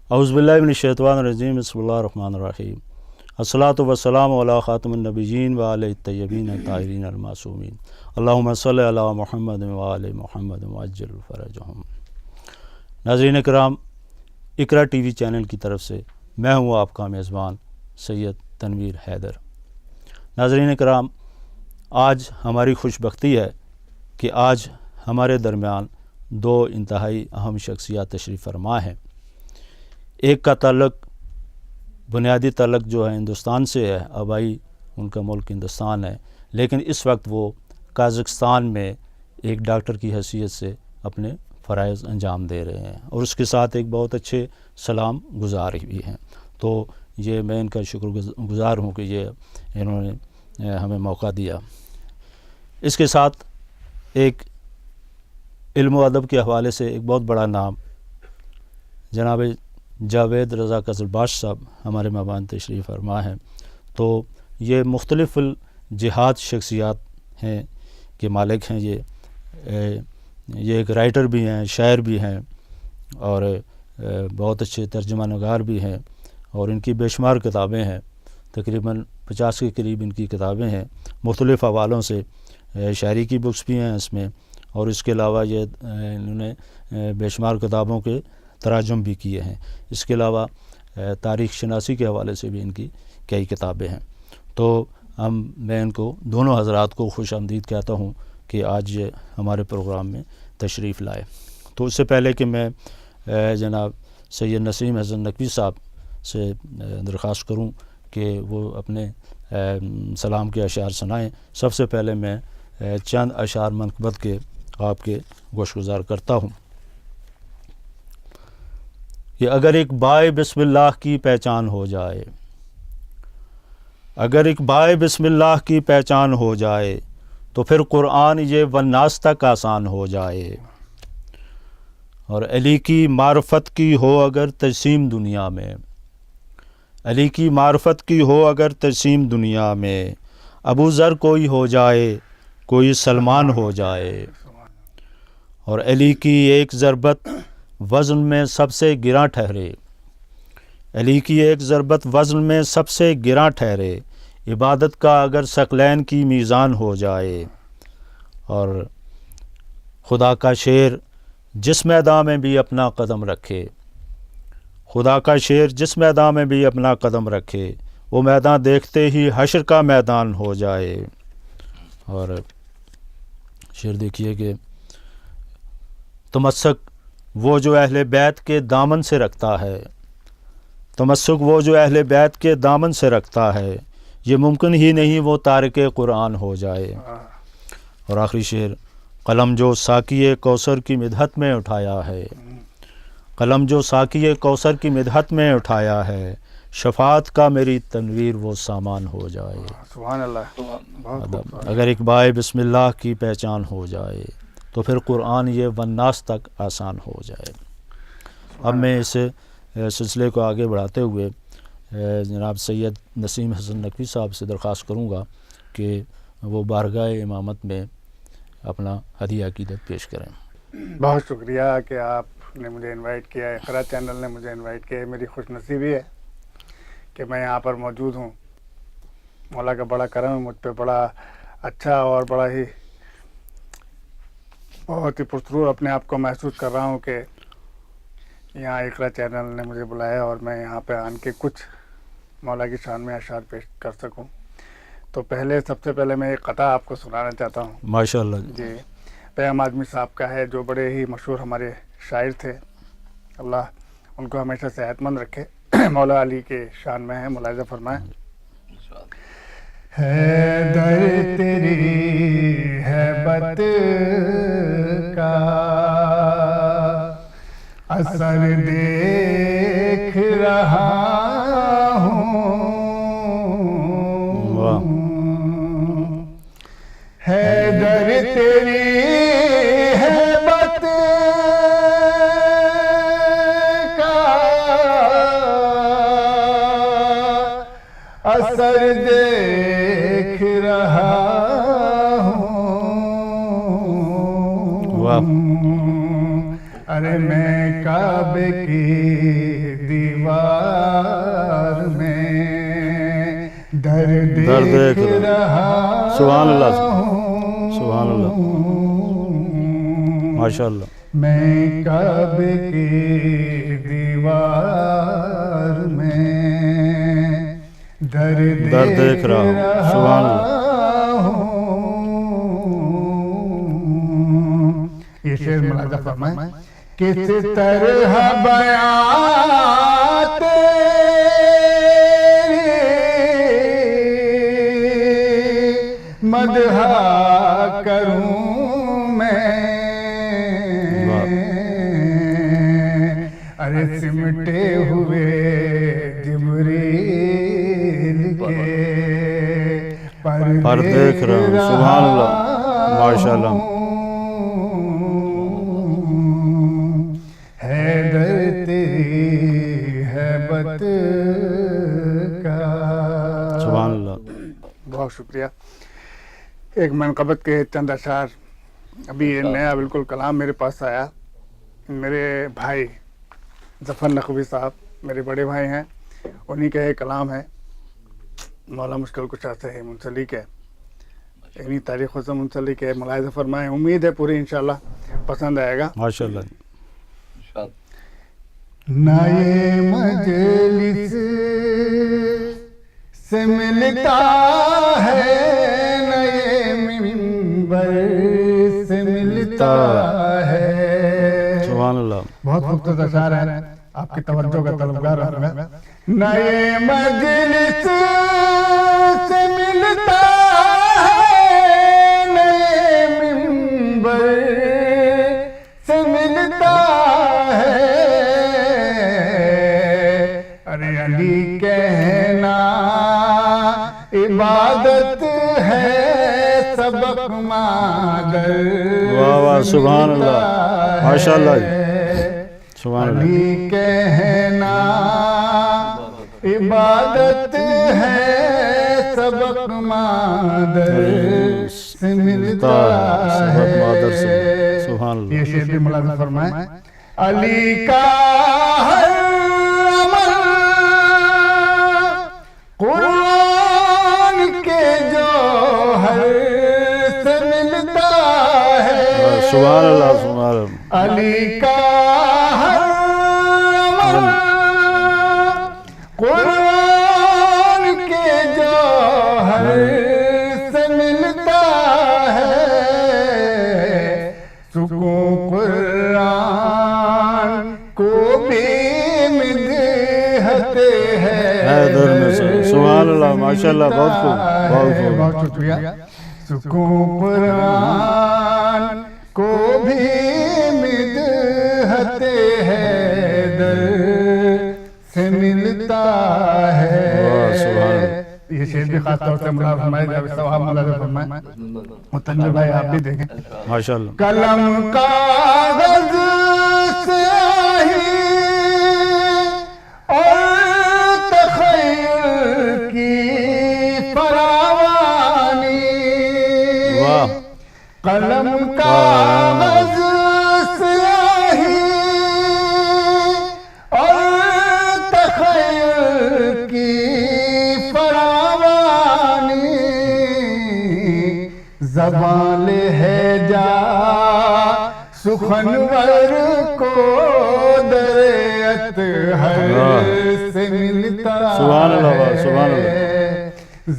اعوذ باللہ من الشیطان الرجیم بسم اللہ الرحمن الرحیم الصلاۃ والسلام علی خاتم النبیین وعلی الطیبین الطاہرین المعصومین اللہم صلی علی محمد وعلی محمد وعجل فرجہم۔ ناظرین کرام، اقرا ٹی وی چینل کی طرف سے میں ہوں آپ کا میزبان سید تنویر حیدر۔ ناظرین کرام، آج ہماری خوش بختی ہے کہ آج ہمارے درمیان دو انتہائی اہم شخصیات تشریف فرما ہیں۔ ایک کا تعلق، بنیادی تعلق جو ہے ہندوستان سے ہے، آبائی ان کا ملک ہندوستان ہے، لیکن اس وقت وہ قازقستان میں ایک ڈاکٹر کی حیثیت سے اپنے فرائض انجام دے رہے ہیں اور اس کے ساتھ ایک بہت اچھے سلام گزار بھی ہیں۔ تو یہ میں ان کا شکر گزار ہوں کہ یہ انہوں نے ہمیں موقع دیا۔ اس کے ساتھ ایک علم و ادب کے حوالے سے ایک بہت بڑا نام جناب جاوید رضا قزلباش صاحب ہمارے مہمان تشریف فرما ہیں۔ تو یہ مختلف الجہات شخصیات ہیں کہ مالک ہیں۔ یہ ایک رائٹر بھی ہیں، شاعر بھی ہیں اور بہت اچھے ترجمہ نگار بھی ہیں اور ان کی بے شمار کتابیں ہیں، تقریباً 50 کے قریب ان کی کتابیں ہیں، مختلف حوالوں سے شاعری کی بکس بھی ہیں اس میں، اور اس کے علاوہ یہ انہوں نے بے شمار کتابوں کے تراجم بھی کیے ہیں۔ اس کے علاوہ تاریخ شناسی کے حوالے سے بھی ان کی کئی کتابیں ہیں۔ تو میں ان کو دونوں حضرات کو خوش آمدید کہتا ہوں کہ آج یہ ہمارے پروگرام میں تشریف لائے۔ تو اس سے پہلے کہ میں جناب سید نسیم حسن نقوی صاحب سے درخواست کروں کہ وہ اپنے سلام کے اشعار سنائیں، سب سے پہلے میں چند اشعار منقبت کے آپ کے گوش گزار کرتا ہوں کہ اگر ایک بائے بسم اللہ کی پہچان ہو جائے، اگر ایک بائے بسم اللہ کی پہچان ہو جائے تو پھر قرآن یہ والناس تک آسان ہو جائے، اور علی کی معرفت کی ہو اگر تجسیم دنیا میں، علی کی معرفت کی ہو اگر تجسیم دنیا میں، ابو ذر کوئی ہو جائے کوئی سلمان ہو جائے، اور علی کی ایک ضربت وزن میں سب سے گراں ٹھہرے، علی کی ایک ضربت وزن میں سب سے گراں ٹھہرے، عبادت کا اگر ثقلین کی میزان ہو جائے، اور خدا کا شیر جس میدان میں بھی اپنا قدم رکھے، خدا کا شیر جس میدان میں بھی اپنا قدم رکھے، وہ میدان دیکھتے ہی حشر کا میدان ہو جائے۔ اور شعر دیکھیے کہ تمسک وہ جو اہل بیت کے دامن سے رکھتا ہے، تمسک وہ جو اہل بیت کے دامن سے رکھتا ہے، یہ ممکن ہی نہیں وہ تارک قرآن ہو جائے۔ اور آخری شعر، قلم جو ساقی کوثر کی مدحت میں اٹھایا ہے، قلم جو ساقی کوثر کی مدحت میں اٹھایا ہے، شفاعت کا میری تنویر وہ سامان ہو جائے۔ سبحان اللہ۔ اگر ایک بائے بسم اللہ کی پہچان ہو جائے تو پھر قرآن یہ والناس تک آسان ہو جائے۔ اب میں اس سلسلے کو آگے بڑھاتے ہوئے جناب سید نسیم حسن نقوی صاحب سے درخواست کروں گا کہ وہ بارگاہ امامت میں اپنا ہدیہ عقیدت پیش کریں۔ بہت شکریہ کہ آپ نے مجھے انوائٹ کیا ہے، اقرا چینل نے مجھے انوائٹ کیا ہے۔ میری خوش نصیبی ہے کہ میں یہاں پر موجود ہوں۔ مولا کا بڑا کرم ہے مجھ پہ، بڑا اچھا اور بڑا ہی بہت ہی پرسرور اپنے آپ کو محسوس کر رہا ہوں کہ یہاں اقرا چینل نے مجھے بلایا اور میں یہاں پہ آن کے کچھ مولا کی شان میں اشعار پیش کر سکوں۔ تو سب سے پہلے میں ایک قطعہ آپ کو سنانا چاہتا ہوں۔ ماشاءاللہ جی، پیام آدمی صاحب کا ہے، جو بڑے ہی مشہور ہمارے شاعر تھے، اللہ ان کو ہمیشہ صحت مند رکھے۔ مولا علی کے شان میں ہے، ملاحظہ فرمائیں۔ حیدر تیری ہیبت کا اثر دیکھ رہا ہوں، حیدر تیری ہیبت کا اثر دیکھ رہا ہوں، ارے میں کعبے کی دیوار میں درد دیکھ رہا سبحان اللہ سبحان اللہ ماشاء اللہ میں کعبے کی دیوار میں درد دیکھ رہا ہوں سبحان اللہ یہ شعر ملاحظہ فرمائیں کس طرح بیان تیری مدح کروں میں ارے سمٹے ہوئے جبریل کے پر دیکھ رہا ہوں سبحان اللہ ماشاء اللہ حیدر تیری ہیبت کا سبحان اللہ بہت شکریہ ایک منقبت کے چند اشعار ابھی یہ نیا بالکل کلام میرے پاس آیا میرے بھائی ظفر نقوی صاحب میرے بڑے بھائی ہیں انہی کا ایک کلام ہے مولا مشکل کشا سے ہے منسلک ہے انہی تاریخوں سے منسلک ہے ملاحظہ فرمائیں امید ہے پوری انشاءاللہ پسند آئے گا ماشاء اللہ نہ یہ مجلس سے ملتا ہے نہ یہ منبر سے ملتا ہے سبحان اللہ بہت خوبصورت اشعار ہے آپ کی توجہ کا طلبگار رہوں گا نہ یہ مجلس سے ملتا ہے نہ یہ منبر سے ملتا ہے ارے علی کہنا عبادت ہے سبق مادر واہ واہ سبحان اللہ ماشاء اللہ سبحان اللہ علی کہنا عبادت ہے سبق مادر سے ملتا سبق مادر سے ہے سبحان اللہ یہ شعر بھی ملاحظہ فرمائیں علی کا ہر عمل قرآن کے جوہر سے ملتا ہے سبحان اللہ سبحان اللہ علی کا ہر عمل قرآن کے جوہر سے ملتا ہے سکون قرآن کو بھی مدحت ہے حیدر میں سے سبحان اللہ ماشاء اللہ بہت خوب بہت شکریہ سکون قرآن کو بھی مدحت حیدر سے ملتا ہے یہ شعر بھی خاص طور سے ملاحظہ فرمائے جب ثواب ملاحظہ فرمائے متنجر بھائی آپ بھی دیکھیں ماشاء اللہ قلم کاغذ سیاہی اور تخیل کی فراوانی واہ قلم کاغذ سیاہی اور تخیل کی فراوانی زبان لہجہ سخنور کو در اطہر سے ملتا سبحان اللہ سبحان اللہ ہے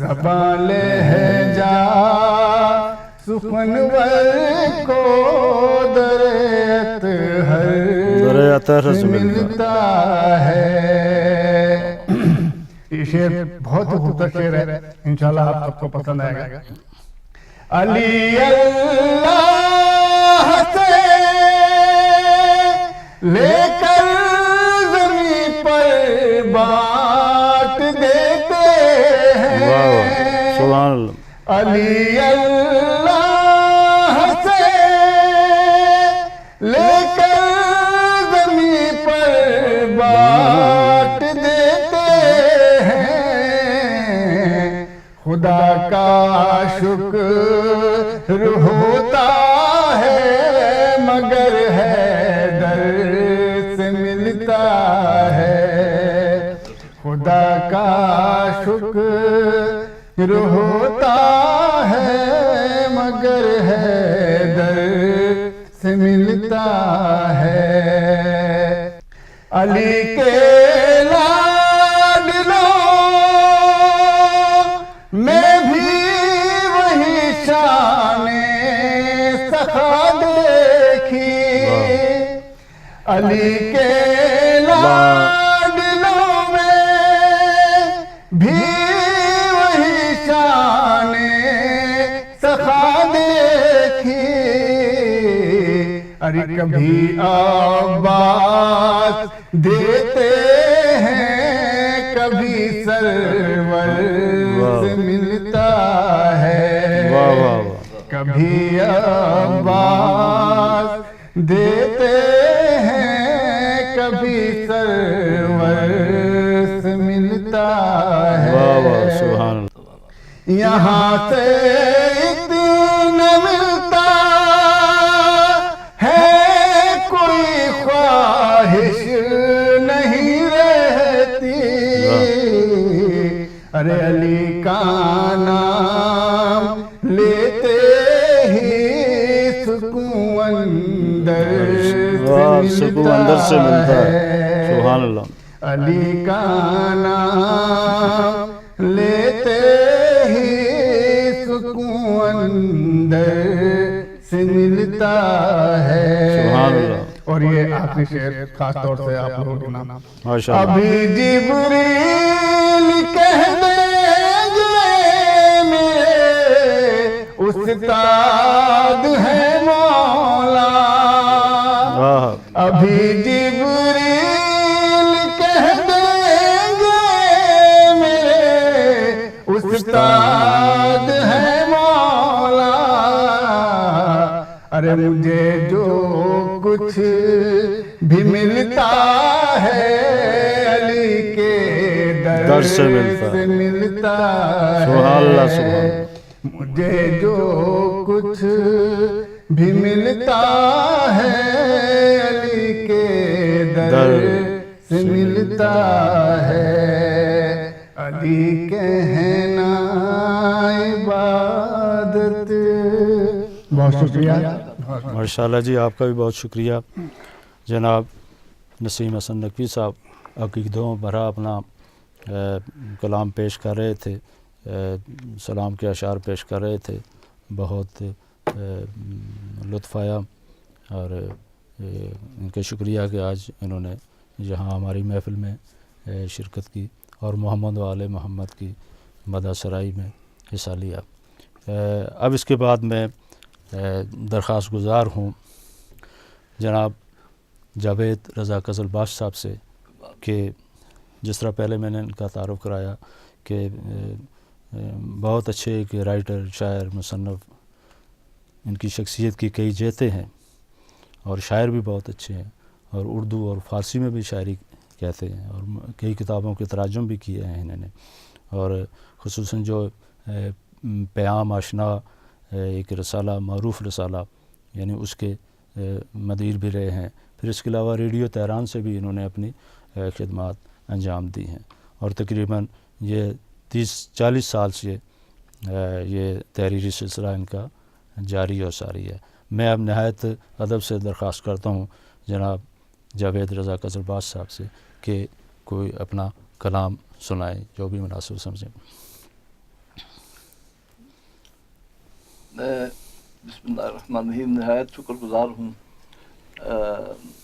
زبان لہجہ سخنور کو در اطہر سے ملتا ہے یہ شعر بہت خوبصورت شعر ہے انشاءاللہ آپ سب کو پسند آئے گا علی اللہ سے لے کر زمین پر بانٹ دیتے ہیں سبحان اللہ علی اللہ سے لے کر زمین پر بانٹ دیتے ہیں خدا کا شکر ہوتا ہے مگر حیدر سے ملتا ہے روتا ہے مگر حیدر سے ملتا ہے، علی کے لاڈلوں میں بھی وہی شان سخا دیکھی، علی کے لاڈلوں میں بھی وہی شان سخا دیکھی، ارے کبھی عباس دیتے ہیں کبھی سرور سے ملتا ہے، کبھی عباس دیتے ہیں کبھی سرور سے ملتا ہے، سبحان اللہ۔ یہاں سے اتنا ملتا ہے کوئی خواہش نہیں رہتی، ارے علی کا نام لیتے ہی سکون اندر سے ملتا ہے، سبحان اللہ۔ علی کا نام لیتے ہی سکون اندر سے ملتا ہے، سبحان اللہ۔ اور یہ آخری شعر خاص طور سے آپ لوگوں کے نام، ماشاء اللہ۔ ابھی جبریل کہہ دیں گے میرے استاد ہے مولا، ابھی جبریل کہہ دیں گے میرے استاد ہے مولا، ارے مجھے جو کچھ بھی ملتا ہے علی کے در سے ملتا ہے، مجھے جو کچھ بھی ملتا ہے علی کے در سے ملتا ہے، علی کہنا عبادت۔ بہت شکریہ۔ ماشاءاللہ جی، آپ کا بھی بہت شکریہ جناب نسیم حسن نقوی صاحب، عقیدوں بھرا اپنا کلام پیش کر رہے تھے، سلام کے اشعار پیش کر رہے تھے، بہت لطف آیا، اور ان کا شکریہ کہ آج انہوں نے یہاں ہماری محفل میں شرکت کی اور محمد و آل محمد کی مدح سرائی میں حصہ لیا۔ اب اس کے بعد میں درخواست گزار ہوں جناب جاوید رضا قزلباش صاحب سے کہ جس طرح پہلے میں نے ان کا تعارف کرایا کہ بہت اچھے ایک رائٹر، شاعر، مصنف، ان کی شخصیت کی کئی جہتیں ہیں اور شاعر بھی بہت اچھے ہیں، اور اردو اور فارسی میں بھی شاعری کہتے ہیں، اور کئی کتابوں کے تراجم بھی کیے ہیں انہوں نے، اور خصوصاً جو پیام آشنا ایک رسالہ، معروف رسالہ، یعنی اس کے مدیر بھی رہے ہیں، پھر اس کے علاوہ ریڈیو تہران سے بھی انہوں نے اپنی خدمات انجام دی ہیں، اور تقریباً یہ 30-40 سال سے یہ تحریری سلسلہ ان کا جاری اور ساری ہے۔ میں اب نہایت ادب سے درخواست کرتا ہوں جناب جاوید رضا قزلباش صاحب سے کہ کوئی اپنا کلام سنائیں جو بھی مناسب سمجھیں۔ میں بسم اللہ الرحمن الرحیم نہایت شکر گزار ہوں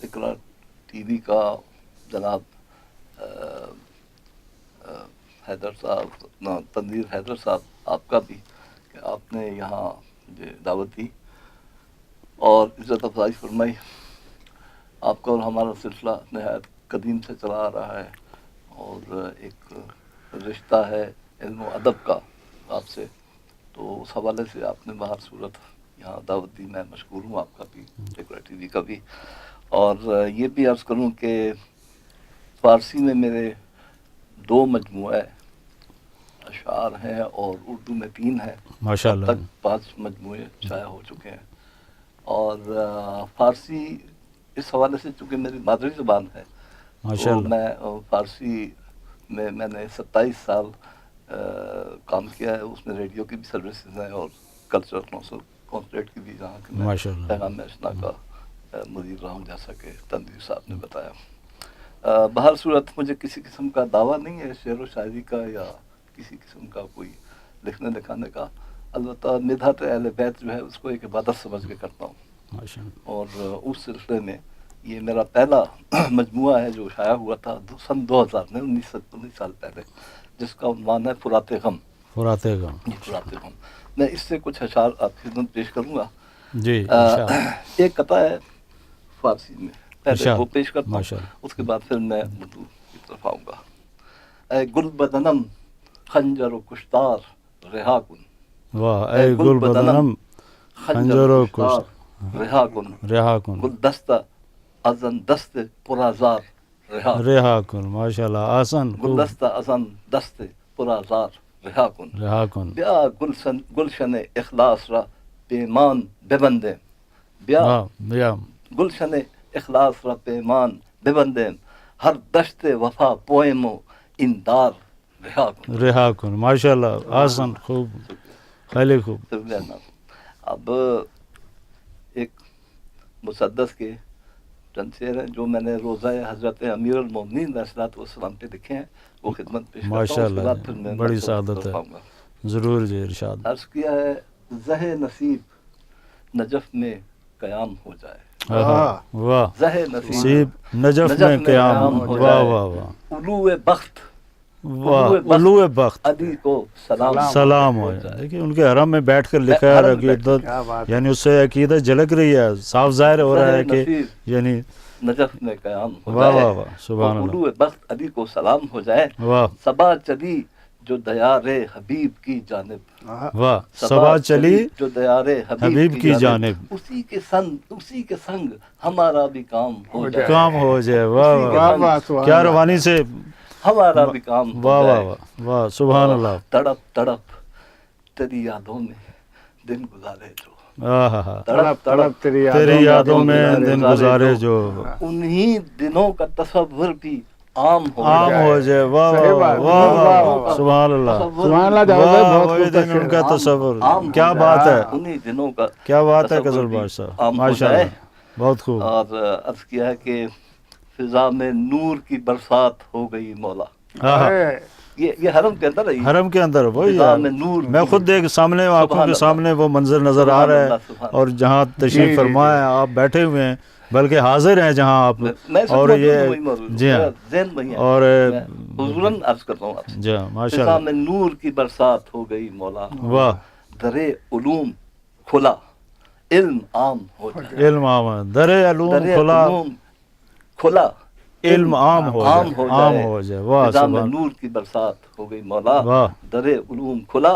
اقرا ٹی وی کا، جناب حیدر صاحب، تنویر حیدر صاحب، آپ کا بھی، کہ آپ نے یہاں مجھے دعوت دی اور عزت افزائی فرمائی۔ آپ کا اور ہمارا سلسلہ نہایت قدیم سے چلا آ رہا ہے، اور ایک رشتہ ہے علم و ادب کا آپ سے، تو اس حوالے سے آپ نے باہر صورت یہاں دعوت دی، میں مشکور ہوں آپ کا بھی، اقرا ٹی وی کا بھی۔ اور یہ بھی عرض کروں کہ فارسی میں میرے 2 مجموعے اشعار ہیں اور اردو میں 3 ہیں، ماشاءاللہ، اب تک 5 مجموعے شائع ہو چکے ہیں۔ اور فارسی اس حوالے سے چونکہ میری مادری زبان ہے، تو میں فارسی میں نے 27 سال کام کیا ہے، اس میں ریڈیو کی بھی سروسز ہیں اور کلچرل کانسرٹ کی بھی، جہاں کہ میں ماشاء اللہ پیغام اشنا کا مدیر رہا ہوں، جیسا کہ تنویر صاحب نے بتایا۔ بہر صورت مجھے کسی قسم کا دعویٰ نہیں ہے شعر و شاعری کا یا کسی قسم کا کوئی لکھنے لکھانے کا، البتہ مدحت اہل بیت جو ہے اس کو ایک عبادت سمجھ کے کرتا ہوں، ماشاء اللہ اور اس سلسلے میں یہ میرا پہلا مجموعہ ہے جو شائع ہوا تھا سن 2000 میں، 19 سال پہلے، جس کا عنوان ہے فرات غم۔ فرات غم، جی فرات غم۔ میں اس سے کچھ اشعار آپ کی خدمت پیش کروں گا۔ جی انشاءاللہ، ایک قطعہ ہے فارسی میں، پہلے ارشاد، وہ پیش کرتا ماشاء ہوں، اللہ۔ اس کے بعد پھر میں اردو کی طرف آؤں گا۔ اے گل بدنم خنجر و کشتار رہا کن، واہ، اے گل بدنم خنجر و کشتار رہا کن، رہا کن، گل دستہ ازن دست پرازار رہا کن، رہا کن، ماشاء اللہ، آسن، گل خوب، دستہ ازن دست پرازار رہا کن، رہا کن، بیا گلشن اخلاص را پیمان ببندے، بیا واہ، بیا، گلشن اخلاص را پیمان ببندے، ہر دشت وفا پوئم و اندار رہا کن۔ رہا کن، ماشاء اللہ، آسن، خوب، خیلی خوب، اب ایک مسدس کے چند شعر ہیں جو میں نے روزہ حضرت امیر المومنین علیہ الصلوۃ والسلام پہ لکھے ہیں، وہ خدمت پیش کرتا ہوں، ماشاء اس کے بعد اللہ، پھر میں بڑی نقل سعادت ہے، پڑھاؤں گا۔ ضرور جی، ارشاد، عرض کیا ہے زہ نصیب نجف میں قیام ہو جائے، واہ، زہ نصیب سیب نجف میں قیام، ہو واہ جائے، واہ واہ، علو بخت واہ، علو بخت، علی کو سلام سلام ہو جائے۔ دیکھیں ان کے حرم میں بیٹھ کر لکھا ہے حرم میں عقیدت، کیا بات، یعنی اس سے عقیدت جھلک رہی ہے، صاف ظاہر ہو رہا ہے کہ نصیب یعنی نجف میں قیام ہو واہ جائے، واہ واہ، سبحان اللہ، علو بخت علی کو سلام ہو جائے، واہ صبا چلی جو دیار حبیب کی جانب، واہ، صبا چلی جو دیار حبیب کی جانب، اسی کے سنگ ہمارا بھی کام ہو جائے، کام ہو جائے، واہ اسی کے واہ، واہ واہ، سبحان کیا اللہ۔ روانی سے، ہمارا بھی کام ہو واہ واہ جائے، واہ واہ، سبحان اللہ، تڑپ تڑپ تیری یادوں میں دن گزارے جو، آہا ہا، تڑپ تڑپ تیری یادوں میں دن گزارے جو، انہی دنوں کا تصور بھی عام ہو عام جائے، ہو جائے، واہ صحیح واہ بات، واہ واہ واہ، واہ، سبحان اللہ، تصور سبحان اللہ، بھی جاوید بھائی واہ، بہت وہی خوبصورت دن ان کا شعر ہے۔ تصور، عام ہو کیا جائے، بات ہے، انہی دنوں کا کیا بات ہے تصور غزل بھی بادشاہ، عام ہو ماشاء جائے۔ اللہ، بہت خوب، اور عرض کیا ہے کہ فضا میں نور کی برسات ہو گئی مولا، ہاں، یہ حرم کے اندر ہے، حرم کے اندر وہی فضا ہے، میں نور میں کی، خود دیکھ سامنے آنکھوں سبحان کے اللہ، سامنے وہ منظر نظر آ سبحان رہا ہے، اللہ، سبحان اور جہاں جی، تشریف جی، فرما ہے آپ بیٹھے ہوئے ہیں، بلکہ حاضر ہیں جہاں آپ، میں سب اور موجود یہ ہوں، وہی موجود ہوں، جی ہاں، میرا ذہن وہی ہے، اور میں حضوراً عرض کرتا ہوں آپ سے، جی ہاں، ماشاء فضا اللہ، میں نور کی برسات ہو گئی مولا، واہ، درے علوم کھلا علم عام ہو جائے، علم عام، در علوم درے کھلا، علوم کھلا علم عام ہو عام جائے، ہو عام جائے، ہو جائے، واہ فضا میں سبحان، نور کی برسات ہو گئی مولا، واہ، درے علوم کھلا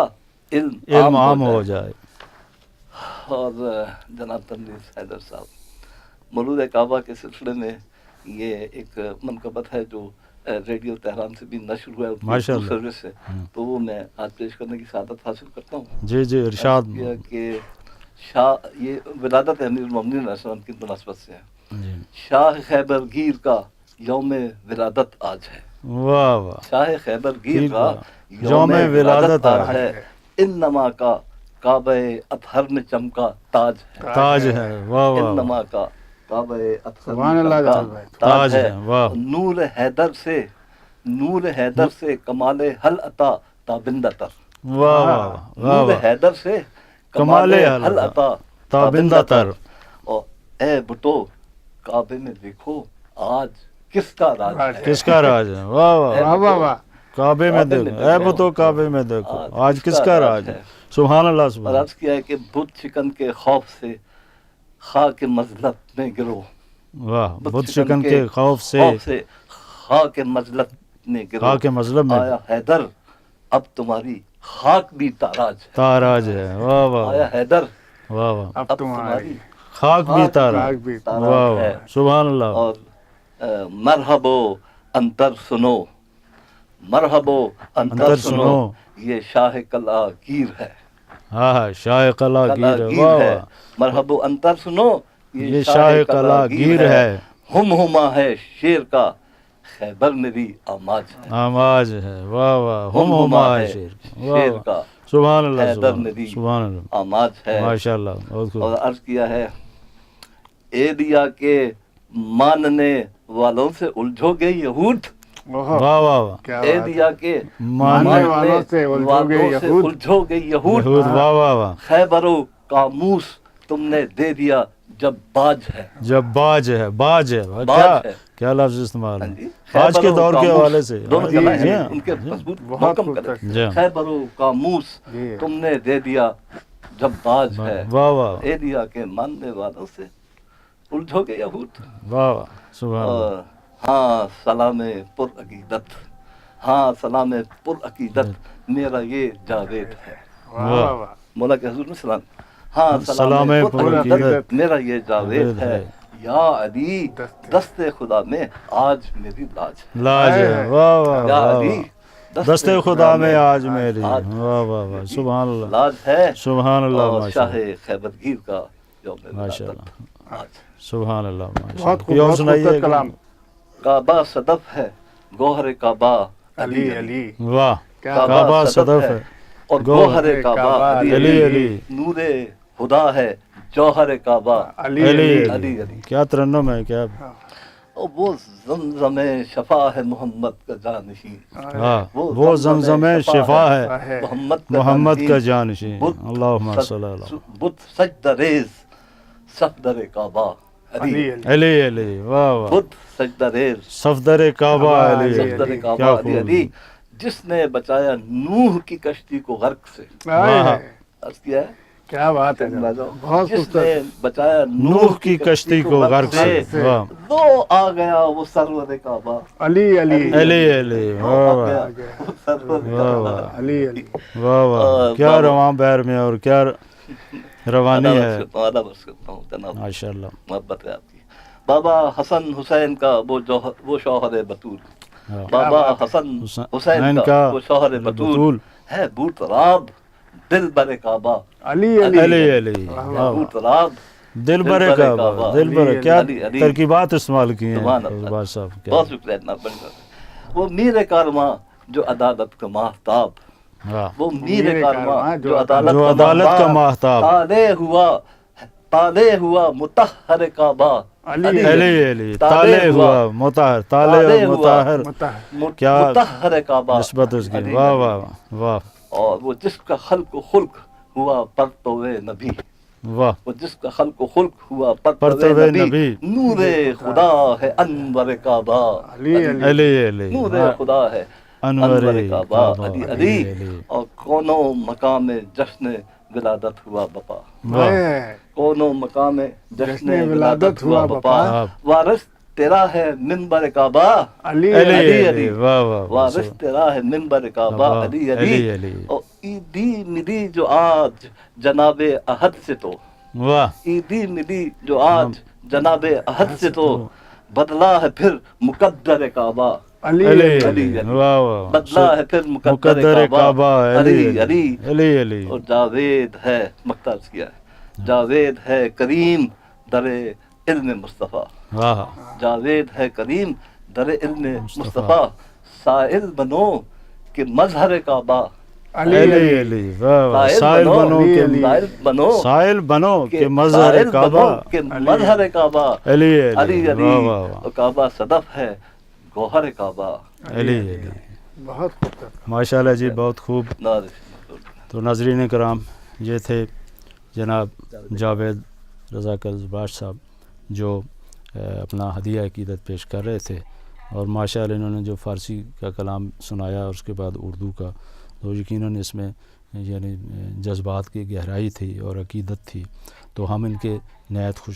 علم علم عام ہو ہو جائے۔ جائے، اور جناب تنویر حیدر صاحب، مولود کعبہ کے سلسلے میں یہ ایک منقبت ہے جو ریڈیو تہران سے بھی نشر ہوا ہے، ماشاء اردو اللہ، سروس سے، تو وہ میں آج پیش کرنے کی سعادت حاصل کرتا ہوں۔ جی جی، ارشاد، کیا کہ شاہ، یہ ولادت امیر المومنین علیہ السلام کی مناسبت سے ہے، جی، شاہ خیبر گیر کا یوم ولادت آج ہے، واہ واہ، شاہ خیبر گیر کا یوم یوم ولادت ولادت آج آج ہے، انما کا کعبہ اطہر میں چمکا تاج ہے، تاج ہے، واہ واہ واہ، انما کا کعبہ اطہر سبحان میں اللہ، چمکا جلال بھائی، تاج ہے، واہ، نور حیدر سے کمال حل عطا تابندہ تر، واہ واہ واہ، نور واہ، حیدر سے کمال کمال حل حل عطا تابندہ تر، اور اے بٹو کعبے میں دیکھو آج کس کا راج ہے، کس کا راج ہے، واہ واہ، واہ واہ واہ، کعبے میں کعبے میں دیکھو، اے دیکھو، بتو کعبے میں دیکھو، آج آج کس کا راج ہے، سبحان اللہ، اور سبحان عرض کیا ہے کہ بت شکن کے خوف سے خاک مذلت میں گرو، اللہ، واہ، بت شکن کے خوف سے خاک مذلت میں گرو، خاک مظلم میں آیا حیدر اب تمہاری خاک بھی تاراج ہے، تاراج ہے، واہ واہ آیا حیدر واہ واہ، اب اب تمہاری تمہاری خاک بھی تارا، خاک بھی واہ تاراج ہے، واہ، سبحان اللہ، اور مرحبو انتر سنو، مرحبو انتر انتر سنو، سنو، یہ شاہ کلا گیر ہے، ہاں ہاں، شاہ قلعہ کلا گیر ہے، گیر واہ ہے، واہ، مرحبو انتر سنو، یہ شاہ قلعہ گیر ہے، ہم ہما ہے شیر کا خیبر میری آماج ہے، آماج ہے، واہ واہ، ہم ہما ہما ہے ہے شیر، شیر واہ کا، سبحان اللہ، حیدر میری سبحان اللہ، آماج ہے۔ ماشاء اللہ، بہت خوب، اور عرض کیا ہے ایلیا کے ماننے والوں سے الجھو گے یہود، اوہ، واہ واہ واہ، کیا بات ہے۔ ایلیا کے ماننے والوں سے الجھو گے والوں سے یہود۔ الجھو گے یہود، یہود، واہ واہ واہ، خیبر و کاموس تم نے دے دیا جب باج ہے، جب باج ہے، باج ہے، باج کیا ہے۔ کیا لفظ استعمال ہاں ہے، جی، آج کے خیبر و دور کے کاموس، حوالے سے، دونوں جی، جمع جی، ہیں ان کے جی، مضبوط بہت محکم خوب کریں۔ جی، خیبر و کاموس جی۔ تم نے دے دیا جب باج ہے، واہ واہ ایلیا کے ماننے والوں سے الجھو گے یہود۔ واہ واہ، سبحان اللہ، اور ہاں سلام پر عقیدت، ہاں سلام پر عقیدت میرا یہ جاوید ہے، واہ واہ واہ، مولا کے حضور میں سلام، ہاں سلام سلام پر پر عقیدت عقیدت میرا یہ جاوید ہے، ہے، یا علی دست خدا میں آج میری لاج ہے، لاج ہے، واہ واہ یا واہ علی واہ، دست خدا میں آج میری، آج واہ واہ واہ، سبحان اللہ، لاج ہے، سبحان اللہ، اور ماشاء شاہ اللہ، خیبر گیر کا یوم ماشاء ولادت آج۔ سبحان اللہ، ماشاء بہت اللہ، خوب، کوئی اور بہت سنائیے، خوبصورت کلام۔ کعبہ صدف ہے گوہر کعبہ علی علی، واہ، کیا کعبہ صدف ہے، اور گوہر گوہر کعبہ علی علی علی، علی، نور خدا ہے جوہر کعبہ علی علی علی، علی علی، کیا ترنم ہے، کیا، اور وہ زمزم شفا ہے محمد کا جانشین، ہاں، وہ زمزم شفا ہے ہے محمد کا جانشین، جانشین، اللہم صلی اللہ علیہ، بت سجدہ ریز صفدر کعبہ علی علی علی، علی، علی علی، واہ واہ، بت سجدہ ریز صفدر کعبہ علی صفدر علی، کعبہ کیا علی علی، خوب، جس نے بچایا نوح کی کشتی کو غرق سے، واہ، عرض کیا ہے کیا بات ہے جناب، بہت جس نے خوبصورت، بچایا نوح کی کشتی کو غرق سے، واہ، دو آ گیا وہ سرور کعبہ علی علی علی علی، دو واہ آ واہ، گیا وہ سرور واہ کعبہ واہ، علی علی، واہ واہ، کیا رواں بیر میں اور کیا روانی ہے، ادا برس کرتا ہوں جناب، ماشاء اللہ، محبت ہے آپ کی۔ بابا حسن حسین کا وہ شوہر بطول، ہاں، بابا حسن حسین کا وہ شوہر بطول ہے بوتراب دل بر کعبہ علی علی علی، علی، واہ واہ، بوتراب دل برے کعبہ، دل برے، کیا علی علی، ترکیبات استعمال کی ہیں سبحان اللہ، بادشاہ صاحب، کیا، بہت شکریہ جناب، بڑی بات۔ وہ میر کارواں جو عدالت کا ماہتاب، واہ، وہ میر میر کارواں کارواں جو جو عدالت عدالت کا ماہتاب، تالے ہوا مطہر کعبہ علی علی علی، تالے ہوا مطہر، تالے تالے اور ہوا مطہر، مطہر، کیا مطہر کعبہ نسبت اس کی، علی واہ علی، واہ واہ، اور وہ جس کا خلق و خلق ہوا پرتو نبی، واہ، وہ جس کا خلق و خلق ہوا پرتو پرتو نبی، نبی، نور خدا ہے انور کعبہ علی علی، علی علی، نور واہ، خدا ہے انور انور کعبہ کعبہ، علی علی علی، علی، اور کونوں مقام جشن ولادت ہوا بپا، واہ، کونوں مقام جشن ولادت ہوا بپا، بپا، وارث تیرا ہے منبر کعبہ علی علی علی علی، علی، واہ واہ، وارث تیرا ہے منبر کعبہ واہ، علی علی علی، علی، اور عیدی ملی جو آج جناب احد سے تو، واہ، عیدی ملی جو آج جناب احد سے تو، بدلا ہے پھر مقدر کعبہ علی علی علی، علی، واہ واہ، بدلا ہے پھر مقدر مقدر کعبہ کعبہ، علی علی علی، علی علی، اور جاوید ہے مقتاز کیا ہے، جاوید ہے کریم در علم مصطفیٰ، واہ، جاوید ہے کریم در علم مصطفیٰ، سائل بنو کہ مظہر کعبہ، علی علی علی، علی، واہ واہ، سائل بنو علی کہ علی، سائل بنو سائل بنو کہ کہ مظہر سائل کعبہ، بنو کہ مظہر کعبہ علی علی علی، علی، واہ واہ واہ، اور کعبہ صدف ہے گوہر کعبہ، علی علی، بہت خوبصورت، ماشاء اللہ جی، بہت خوب۔ نازش تو ناظرین کرام، یہ تھے جناب جاوید رضا قزباش صاحب جو اپنا ہدیہ عقیدت پیش کر رہے تھے، اور ماشاء اللہ انہوں نے جو فارسی کا کلام سنایا اور اس کے بعد اردو کا، تو یقیناً اس میں یعنی جذبات کی گہرائی تھی اور عقیدت تھی، تو ہم ان کے نہایت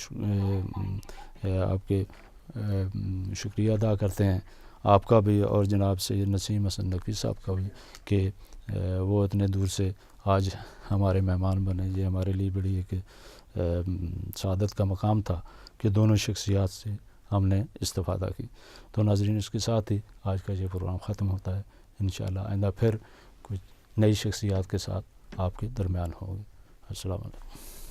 آپ کے شکریہ ادا کرتے ہیں، آپ کا بھی اور جناب سید نسیم حسن نقوی صاحب کا بھی، کہ وہ اتنے دور سے آج ہمارے مہمان بنے۔ یہ ہمارے لیے بڑی ایک سعادت کا مقام تھا کہ دونوں شخصیات سے ہم نے استفادہ کی۔ تو ناظرین، اس کے ساتھ ہی آج کا یہ پروگرام ختم ہوتا ہے، انشاءاللہ آئندہ پھر کچھ نئی شخصیات کے ساتھ آپ کے درمیان ہوگی۔ السلام علیکم۔